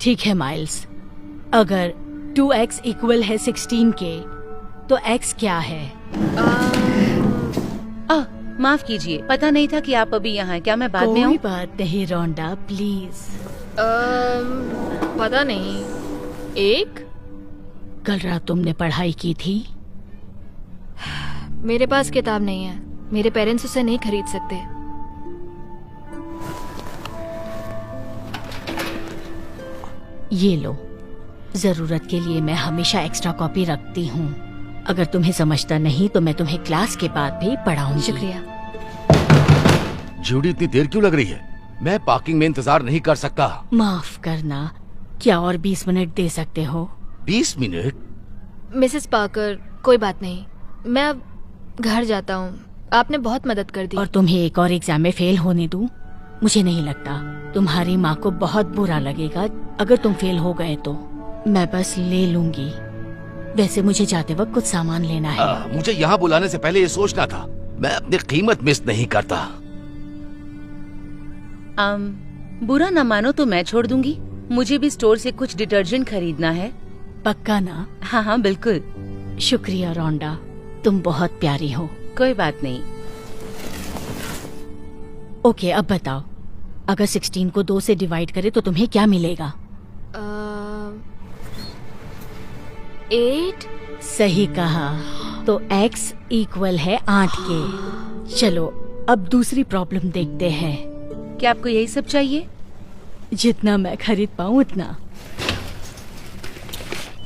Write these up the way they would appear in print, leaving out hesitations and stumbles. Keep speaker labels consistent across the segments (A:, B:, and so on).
A: ठीक है माइल्स, अगर 2x इक्वल है 16 के तो x क्या है?
B: माफ कीजिए, पता नहीं था कि आप अभी यहाँ हैं। क्या मैं बाद में आऊँ?
A: कोई बात नहीं रोंडा, प्लीज।
C: पता नहीं। एक
A: कल रात तुमने पढ़ाई की थी?
C: मेरे पास किताब नहीं है, मेरे पेरेंट्स उसे नहीं खरीद सकते।
A: ये लो, जरूरत के लिए मैं हमेशा एक्स्ट्रा कॉपी रखती हूँ। अगर तुम्हें समझता नहीं तो मैं तुम्हें क्लास के बाद भी पढ़ाऊंगी।
C: शुक्रिया।
D: जूडी, इतनी देर क्यों लग रही है? मैं पार्किंग में इंतजार नहीं कर सकता।
A: माफ करना, क्या और 20 मिनट दे सकते हो?
D: 20 मिनट?
C: मिसेस पार्कर, कोई बात नहीं, मैं अब घर जाता हूँ। आपने बहुत मदद कर दी।
A: और तुम्हें एक और एग्जाम में फेल होने दूं? मुझे नहीं लगता। तुम्हारी माँ को बहुत बुरा लगेगा अगर तुम फेल हो गए तो। मैं बस ले लूंगी। वैसे मुझे जाते वक्त कुछ सामान लेना है।
D: मुझे यहाँ बुलाने से पहले ये सोचना था। मैं अपनी कीमत मिस नहीं करता।
B: बुरा न मानो तो मैं छोड़ दूंगी। मुझे भी स्टोर से कुछ डिटर्जेंट खरीदना है।
A: पक्का ना?
B: हाँ हाँ बिल्कुल।
A: शुक्रिया रोंडा, तुम बहुत प्यारी हो।
B: कोई बात नहीं।
A: ओके, अब बताओ, अगर 16 को 2 से डिवाइड करे तो तुम्हें क्या मिलेगा?
C: 8।
A: सही कहा। तो x इक्वल है 8 के। चलो अब दूसरी प्रॉब्लम देखते हैं।
B: क्या आपको यही सब चाहिए?
A: जितना मैं खरीद पाऊँ उतना।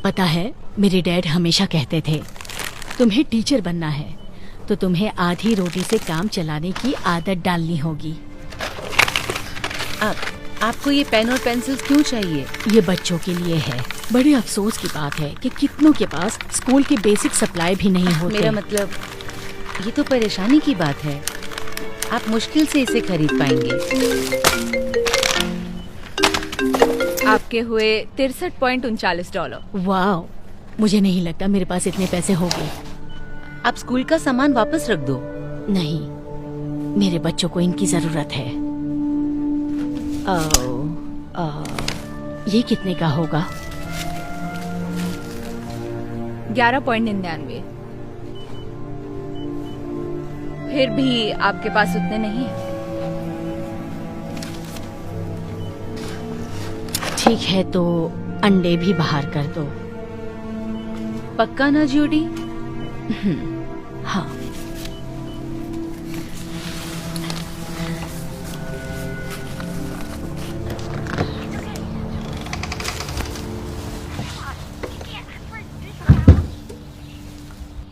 A: पता है, मेरे डैड हमेशा कहते थे तुम्हें टीचर बनना है तो तुम्हें आधी रोटी से काम चलाने की आदत डालनी होगी।
B: आपको ये पेन और पेंसिल्स क्यों चाहिए?
A: ये बच्चों के लिए है। बड़े अफसोस की बात है कि कितनों के पास स्कूल की बेसिक सप्लाई भी नहीं होते।
B: मेरा मतलब, ये तो परेशानी की बात है। आप मुश्किल से इसे खरीद पाएंगे।
E: आपके हुए $63.39।
A: वाह, मुझे नहीं लगता मेरे पास इतने पैसे होंगे।
B: आप स्कूल का सामान वापस रख दो।
A: नहीं, मेरे बच्चों को इनकी जरूरत है। ये कितने का होगा?
E: 11.99। फिर भी आपके पास उतने नहीं है।
A: ठीक है, तो अंडे भी बाहर कर दो।
B: पक्का ना जूडी?
A: हाँ।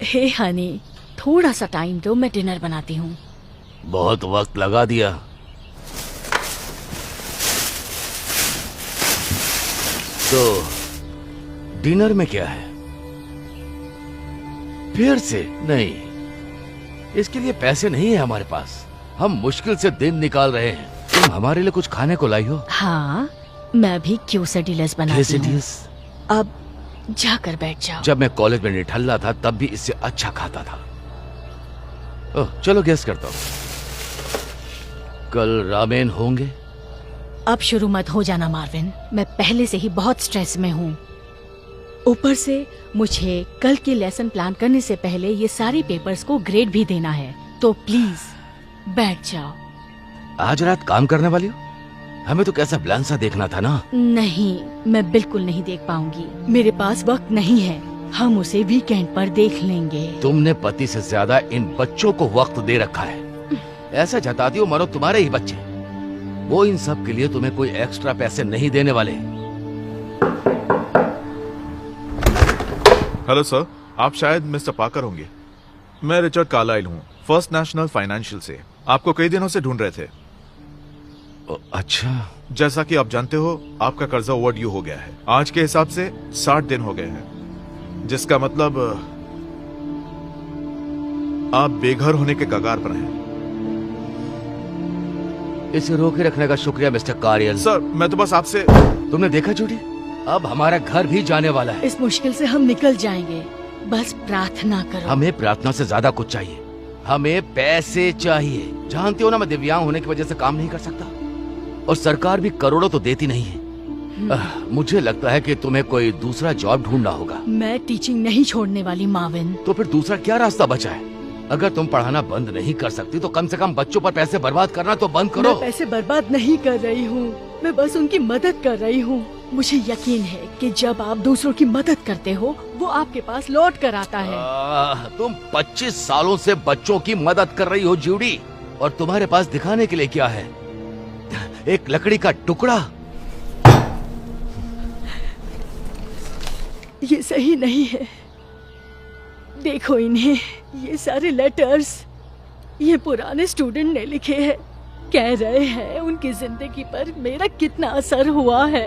A: हे हनी, थोड़ा सा टाइम दो, मैं डिनर बनाती हूँ।
D: बहुत वक्त लगा दिया। तो डिनर में क्या है? फिर से नहीं, इसके लिए पैसे नहीं है हमारे पास। हम मुश्किल से दिन निकाल रहे हैं। तुम हमारे लिए कुछ खाने को लाई हो?
A: हाँ, मैं भी क्यूसेडिलस बनाती हूँ। अब जाकर बैठ जाओ।
D: जब मैं कॉलेज में निठल्ला था तब भी इससे अच्छा खाता था। ओह, चलो गेस करता हूँ। कल रामेन होंगे?
A: अब शुरू मत हो जाना मार्विन, मैं पहले से ही बहुत स्ट्रेस में हूँ। ऊपर से मुझे कल के लेसन प्लान करने से पहले ये सारे पेपर्स को ग्रेड भी देना है, तो प्लीज बैठ जाओ।
D: आज रात काम करने वाली हो? हमें तो कैसा प्लान सा देखना था ना।
A: नहीं, मैं बिल्कुल नहीं देख पाऊंगी। मेरे पास वक्त नहीं है। हम उसे वीकेंड पर देख लेंगे।
D: तुमने पति से ज्यादा इन बच्चों को वक्त दे रखा है। ऐसा जताती हो मानो तुम्हारे ही बच्चे। वो इन सब के लिए तुम्हें कोई एक्स्ट्रा पैसे नहीं देने वाले।
F: हेलो सर, आप शायद मिस्टर पाकर होंगे। मैं रिचर्ड कार्लाइल हूँ, फर्स्ट नेशनल फाइनेंशियल से। आपको कई दिनों से ढूंढ रहे थे।
D: अच्छा।
F: जैसा कि आप जानते हो, आपका कर्जा ओवर ड्यू हो गया है। आज के हिसाब से 60 दिन हो गए हैं, जिसका मतलब आप बेघर होने के कगार पर हैं।
D: इसे रोके रखने का शुक्रिया मिस्टर कारियल।
F: सर, मैं तो बस आपसे।
D: तुमने देखा जूडी, अब हमारा घर भी जाने वाला है।
A: इस मुश्किल से हम निकल जाएंगे। बस प्रार्थना करो।
D: हमें प्रार्थना से ज्यादा कुछ चाहिए। हमें पैसे चाहिए। जानते हो ना, मैं दिव्यांग होने की वजह से काम नहीं कर सकता, और सरकार भी करोड़ों तो देती नहीं है। मुझे लगता है कि तुम्हें कोई दूसरा जॉब ढूंढना होगा।
A: मैं टीचिंग नहीं छोड़ने वाली माविन।
D: तो फिर दूसरा क्या रास्ता बचा है? अगर तुम पढ़ाना बंद नहीं कर सकती तो कम से कम बच्चों पर पैसे बर्बाद करना तो बंद करो।
A: मैं पैसे बर्बाद नहीं कर रही हूँ, मैं बस उनकी मदद कर रही हूँ। मुझे यकीन है कि जब आप दूसरों की मदद करते हो वो आपके पास लौट कर आता है।
D: तुम 25 सालों से बच्चों की मदद कर रही हो जूडी, और तुम्हारे पास दिखाने के लिए क्या है? एक लकड़ी का टुकड़ा।
A: ये सही नहीं है। देखो इन्हें, ये सारे लेटर्स ये पुराने स्टूडेंट ने लिखे हैं। कह रहे हैं उनकी जिंदगी पर मेरा कितना असर हुआ है।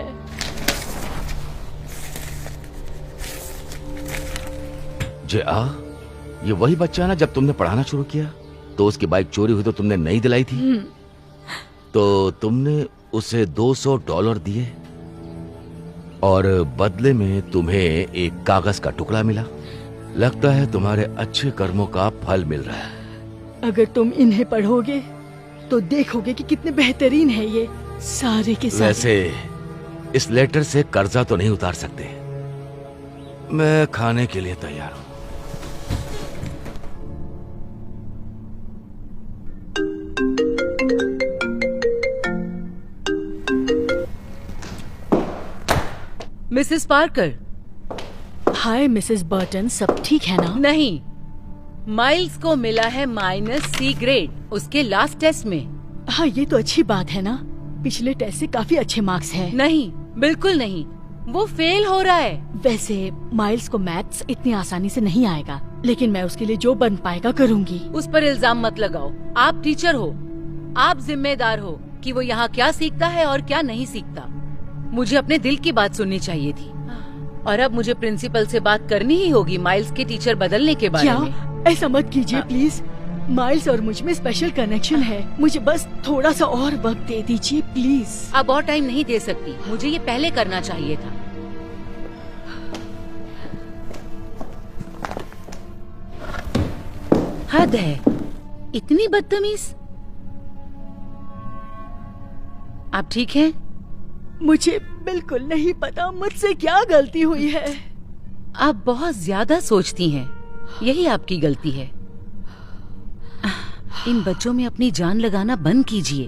D: ये वही बच्चा है ना जब तुमने पढ़ाना शुरू किया तो उसकी बाइक चोरी हुई तो तुमने नहीं दिलाई थी? तो तुमने उसे $200 दिए और बदले में तुम्हें एक कागज का टुकड़ा मिला। लगता है तुम्हारे अच्छे कर्मों का फल मिल रहा है।
A: अगर तुम इन्हें पढ़ोगे तो देखोगे कि कितने बेहतरीन है ये सारे के सारे।
D: वैसे इस लेटर से कर्जा तो नहीं उतार सकते। मैं खाने के लिए तैयार हूँ।
B: Mrs Parker.
A: Hi Mrs Burton, सब ठीक है ना?
B: नहीं, माइल्स को मिला है -C ग्रेड उसके लास्ट टेस्ट में।
A: हाँ, ये तो अच्छी बात है ना। पिछले टेस्ट से काफी अच्छे मार्क्स हैं।
B: नहीं, बिल्कुल नहीं, वो फेल हो रहा है।
A: वैसे माइल्स को मैथ्स इतनी आसानी से नहीं आएगा, लेकिन मैं उसके लिए जो बन पाएगा करूँगी।
B: उस पर इल्जाम मत लगाओ। आप टीचर हो, आप जिम्मेदार हो कि वो यहाँ क्या सीखता है और क्या नहीं सीखता। मुझे अपने दिल की बात सुननी चाहिए थी, और अब मुझे प्रिंसिपल से बात करनी ही होगी माइल्स के टीचर बदलने के बारे में।
A: क्या? ऐसा मत कीजिए प्लीज। माइल्स और मुझ में स्पेशल कनेक्शन है। मुझे बस थोड़ा सा और वक्त दे दीजिए प्लीज।
B: अब और टाइम नहीं दे सकती, मुझे ये पहले करना चाहिए था। हद है, इतनी बदतमीज। आप ठीक हैं?
A: मुझे बिल्कुल नहीं पता मुझसे क्या गलती हुई है।
B: आप बहुत ज्यादा सोचती हैं, यही आपकी गलती है। इन बच्चों में अपनी जान लगाना बंद कीजिए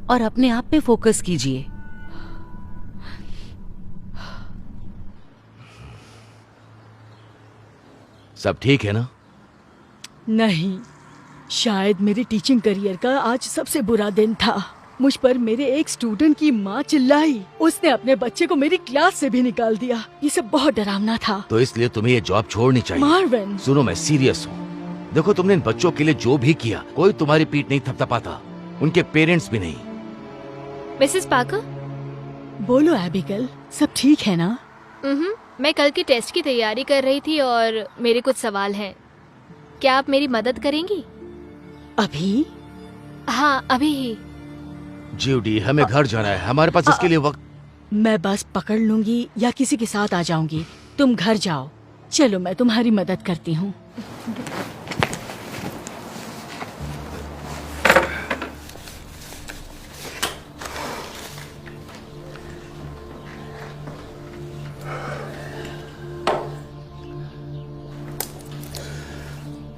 B: और अपने आप पे फोकस कीजिए।
D: सब ठीक है ना?
A: नहीं, शायद मेरे टीचिंग करियर का आज सबसे बुरा दिन था। मुझ पर मेरे एक स्टूडेंट की माँ चिल्लाई। उसने अपने बच्चे को मेरी क्लास से भी निकाल दिया। ये सब बहुत डरावना था।
D: तो इसलिए तुम्हें ये जॉब छोड़नी चाहिए।
A: मार्विन,
D: सुनो, मैं सीरियस हूँ। देखो, तुमने इन बच्चों के लिए जो भी किया, कोई तुम्हारी पीठ नहीं थपथपाता, उनके पेरेंट्स भी नहीं।
C: मिसेस पाकर।
A: बोलो एबिगेल, सब ठीक है ना?
C: मैं कल के टेस्ट की तैयारी कर रही थी और मेरे कुछ सवाल हैं। क्या आप मेरी मदद करेंगी?
A: अभी?
C: हाँ, अभी ही।
D: जूडी, हमें घर जाना है, हमारे पास इसके लिए वक्त।
A: मैं बस पकड़ लूंगी या किसी के साथ आ जाऊंगी। तुम घर जाओ। चलो, मैं तुम्हारी मदद करती हूँ।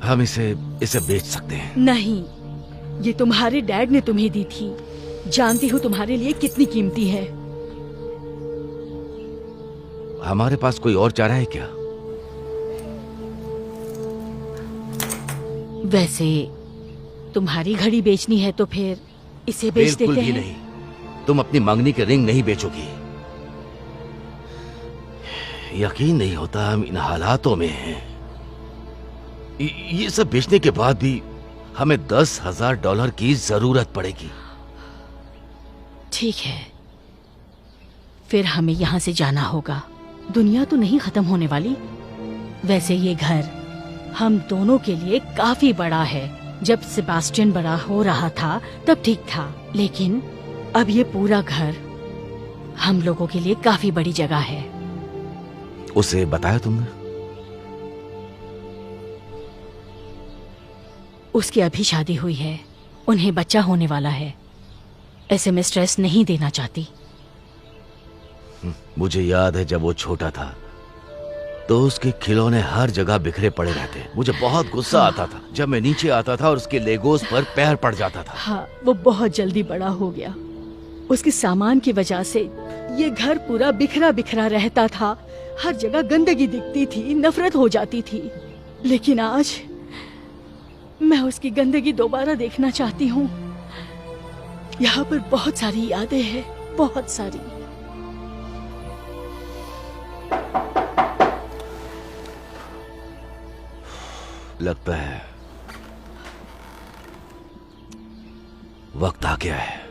D: हम इसे बेच सकते हैं।
A: नहीं, ये तुम्हारे डैड ने तुम्हें दी थी। जानती हूँ तुम्हारे लिए कितनी कीमती है।
D: हमारे पास कोई और चारा है क्या?
A: वैसे तुम्हारी घड़ी बेचनी है तो फिर इसे बेच देते
D: बिल्कुल भी
A: हैं।
D: नहीं। तुम अपनी मंगनी के रिंग नहीं बेचोगी। यकीन नहीं होता हम इन हालातों में हैं। ये सब बेचने के बाद भी हमें $10,000 की जरूरत पड़ेगी।
A: ठीक है, फिर हमें यहाँ से जाना होगा। दुनिया तो नहीं खत्म होने वाली। वैसे ये घर हम दोनों के लिए काफी बड़ा है। जब सेबास्टियन बड़ा हो रहा था तब ठीक था, लेकिन अब ये पूरा घर हम लोगों के लिए काफी बड़ी जगह है।
D: उसे बताया तुमने?
A: उसकी अभी शादी हुई है, उन्हें बच्चा होने वाला है। ऐसे में स्ट्रेस नहीं देना चाहती।
D: मुझे याद है जब वो छोटा था तो उसके खिलौने हर जगह बिखरे पड़े रहते। मुझे बहुत गुस्सा आता था जब मैं नीचे आता था और उसके लेगोस पर पैर पड़ जाता था।
A: हाँ, वो बहुत जल्दी बड़ा हो गया। उसके सामान की वजह से ये घर पूरा बिखरा बिखरा रहता था। हर जगह गंदगी दिखती थी, नफरत हो जाती थी। लेकिन आज मैं उसकी गंदगी दोबारा देखना चाहती हूँ। यहाँ पर बहुत सारी यादें हैं, बहुत सारी।
D: लगता है वक्त आ गया है।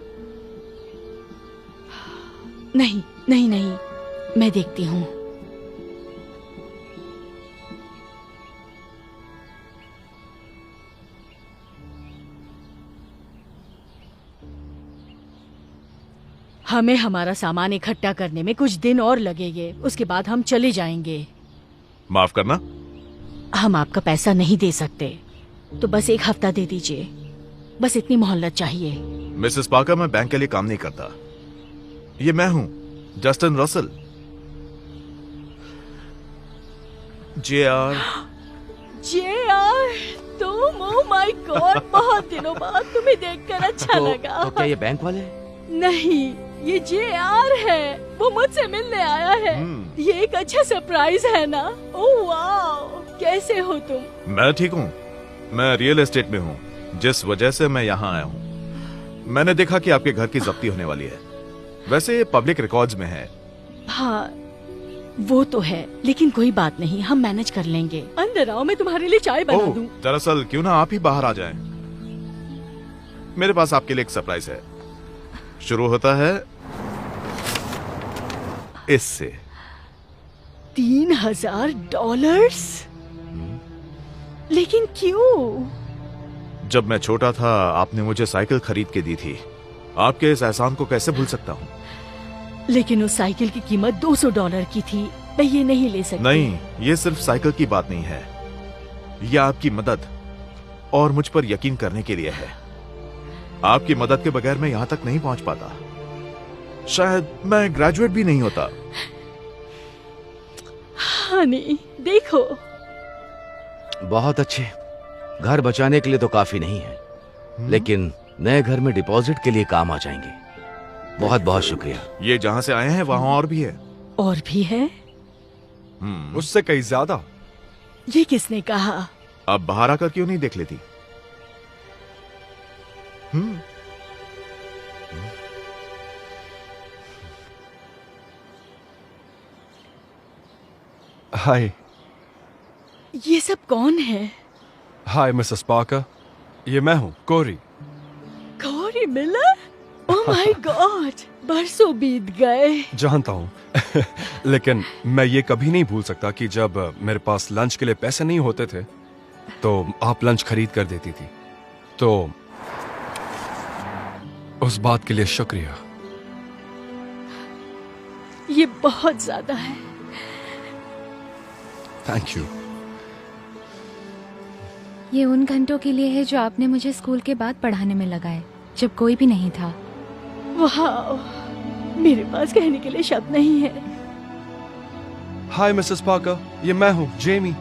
A: नहीं नहीं नहीं, मैं देखती हूँ। हमें हमारा सामान इकट्ठा करने में कुछ दिन और लगेंगे। उसके बाद हम चले जाएंगे।
F: माफ करना,
A: हम आपका पैसा नहीं दे सकते, तो बस 1 हफ्ता दे दीजिए। बस इतनी मोहलत चाहिए।
F: मिसेस पाकर, मैं बैंक के लिए काम नहीं करता। ये मैं हूं, जस्टिन रसल। JR।
A: तुम, ओह माय गॉड, बहुत दिनों बाद तुम्हें देखकर अच्छा लगा।
D: तो क्या ये बैंक वाले?
A: नहीं, ये JR है। वो मुझसे मिलने आया है। ये एक अच्छा सरप्राइज है ना? ओह वाह, कैसे हो तुम?
F: मैं ठीक हूँ। मैं रियल एस्टेट में हूँ, जिस वजह से मैं यहाँ आया हूँ। मैंने देखा कि आपके घर की जब्ती होने वाली है। वैसे ये पब्लिक रिकॉर्ड्स में है।
A: हाँ, वो तो है, लेकिन कोई बात नहीं, हम मैनेज कर लेंगे। अंदर आओ, मैं तुम्हारे लिए चाय बना दूं।
F: दरअसल क्यों ना आप ही बाहर आ जाएं। मेरे पास आपके लिए एक सरप्राइज है। शुरू होता है इससे।
A: $3000? लेकिन क्यों?
F: जब मैं छोटा था आपने मुझे साइकिल खरीद के दी थी। आपके इस एहसान को कैसे भूल सकता हूँ।
A: लेकिन उस साइकिल की कीमत $200 की थी। मैं ये नहीं ले सकती।
F: नहीं, ये सिर्फ साइकिल की बात नहीं है। ये आपकी मदद और मुझ पर यकीन करने के लिए है। आपकी मदद के बगैर मैं यहाँ तक नहीं पहुंच पाता। शायद मैं ग्रेजुएट भी नहीं होता।
A: हनी, देखो।
D: बहुत अच्छे। घर बचाने के लिए तो काफी नहीं है, लेकिन नए घर में डिपॉजिट के लिए काम आ जाएंगे। बहुत बहुत शुक्रिया।
F: ये जहाँ से आए हैं वहाँ और भी है।
A: और भी है?
G: उससे कहीं ज्यादा।
A: ये किसने कहा?
F: अब बाहर आकर क्यों नहीं देख लेती?
G: हाय।
A: ये सब कौन है?
G: हाय मिसेस पाकर, ये मैं हूँ, कोरी।
A: कोरी मिलर? ओह माय गॉड, बरसों बीत गए।
G: जानता हूँ लेकिन मैं ये कभी नहीं भूल सकता कि जब मेरे पास लंच के लिए पैसे नहीं होते थे तो आप लंच खरीद कर देती थी। तो उस बात के लिए शुक्रिया।
A: ये बहुत ज्यादा है।
G: Thank you.
E: ये उन घंटों के लिए है जो आपने मुझे स्कूल के बाद पढ़ाने में लगाए, जब कोई भी नहीं था।
A: वाह, मेरे पास कहने के लिए शब्द नहीं है।
G: हाय मिसेस पाकर, ये मैं हूँ, जेमी।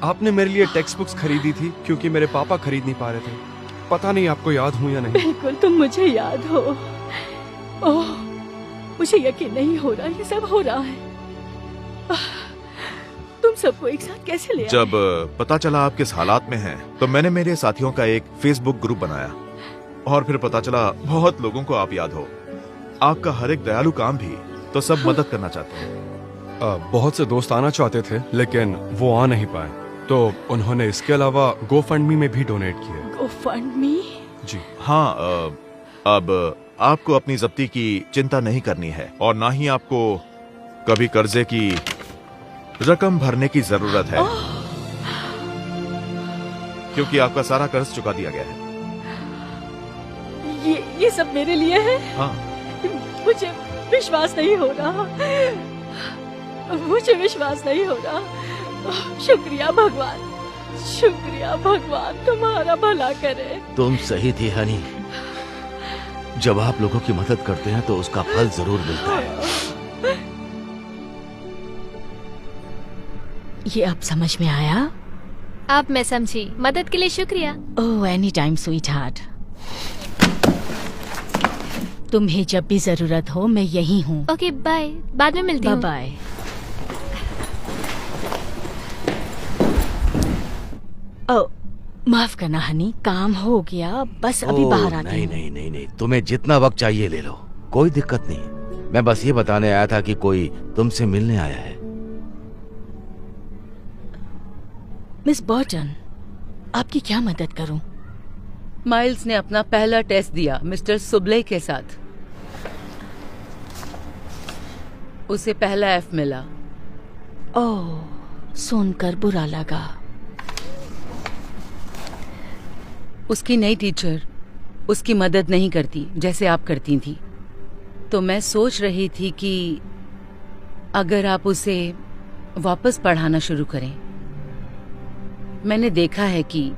G: आपने मेरे लिए टेक्स्ट बुक्स खरीदी थी क्योंकि मेरे पापा खरीद नहीं पा रहे थे। पता नहीं आपको याद हूँ या नहीं।
A: बिल्कुल, तुम मुझे याद हो। ओह, मुझे यकीन नहीं हो रहा ये सब हो रहा है। तुम सबको एक साथ कैसे ले आए?
F: जब पता चला आप किस हालात में हैं, तो मैंने मेरे साथियों का एक फेसबुक ग्रुप बनाया और फिर पता चला बहुत लोगों को आप याद हो। आपका हर एक दयालु काम भी तो सब मदद करना चाहते हैं।
G: बहुत से दोस्त आना चाहते थे लेकिन वो आ नहीं पाए, तो उन्होंने इसके अलावा GoFundMe में भी डोनेट किए।
A: GoFundMe?
G: जी
F: हाँ, अब आपको अपनी जब्ती की चिंता नहीं करनी है और ना ही आपको कभी कर्जे की रकम भरने की जरूरत है, क्योंकि आपका सारा कर्ज चुका दिया गया है।
A: ये सब मेरे लिए है?
F: हाँ।
A: मुझे विश्वास नहीं हो रहा। मुझे विश्वास नहीं हो रहा। शुक्रिया भगवान, शुक्रिया भगवान, तुम्हारा भला करे।
D: तुम सही थी हनी। जब आप लोगों की मदद करते हैं तो उसका फल जरूर मिलता है।
A: ये अब समझ में आया?
C: आप मैं समझी। मदद के लिए शुक्रिया।
A: ओह, एनी टाइम स्वीट हार्ट। तुम्हें जब भी जरूरत हो मैं यही हूँ।
C: ओके बाय, बाद में मिलती हूँ।
A: बाय। ओ, माफ करना हनी, काम हो गया, बस अभी
D: ओह,
A: बाहर आती
D: नहीं
A: हूँ।
D: नहीं नहीं नहीं, तुम्हें जितना वक्त चाहिए ले लो, कोई दिक्कत नहीं। मैं बस ये बताने आया था कि कोई तुमसे मिलने आया है।
A: मिस बॉर्टन, आपकी क्या मदद करूं?
B: माइल्स ने अपना पहला टेस्ट दिया मिस्टर सुबले के साथ। उसे पहला एफ मिला।
A: ओह, सुनकर बुरा लगा।
B: उसकी नई टीचर उसकी मदद नहीं करती जैसे आप करती थी, तो मैं सोच रही थी कि अगर आप उसे वापस पढ़ाना शुरू करें। मैंने देखा है कि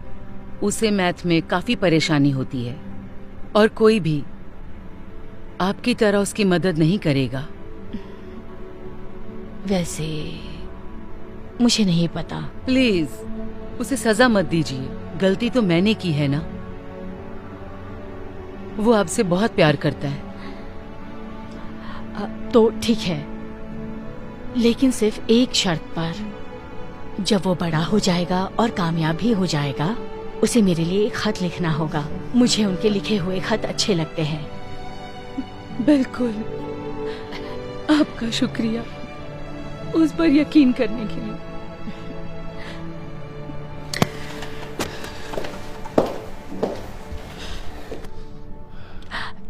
B: उसे मैथ में काफी परेशानी होती है और कोई भी आपकी तरह उसकी मदद नहीं करेगा।
A: वैसे मुझे नहीं पता।
B: प्लीज उसे सजा मत दीजिए, गलती तो मैंने की है ना। वो आपसे बहुत प्यार करता है।
A: तो ठीक है, लेकिन सिर्फ एक शर्त पर। जब वो बड़ा हो जाएगा और कामयाब भी हो जाएगा, उसे मेरे लिए एक खत लिखना होगा। मुझे उनके लिखे हुए खत अच्छे लगते हैं।
B: बिल्कुल। आपका शुक्रिया उस पर यकीन करने के लिए।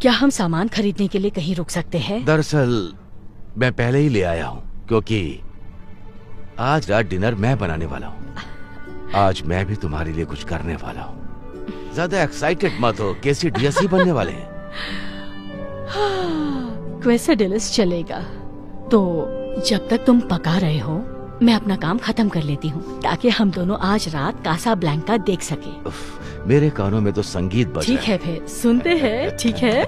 A: क्या हम सामान खरीदने के लिए कहीं रुक सकते हैं?
D: दरअसल मैं पहले ही ले आया हूँ, क्योंकि आज रात डिनर मैं बनाने वाला हूँ। आज मैं भी तुम्हारे लिए कुछ करने वाला हूँ। ज्यादा एक्साइटेड मत हो, कैसी डीएससी बनने वाले हैं।
A: क्वेसाडेलिस चलेगा। तो जब तक तुम पका रहे हो, मैं अपना काम खत्म कर लेती हूँ, ताकि हम दोनों आज रात कासाब्लैंका देख सके।
D: मेरे कानों में तो संगीत बज
A: ठीक
D: रहा
A: है, फिर सुनते हैं। ठीक है।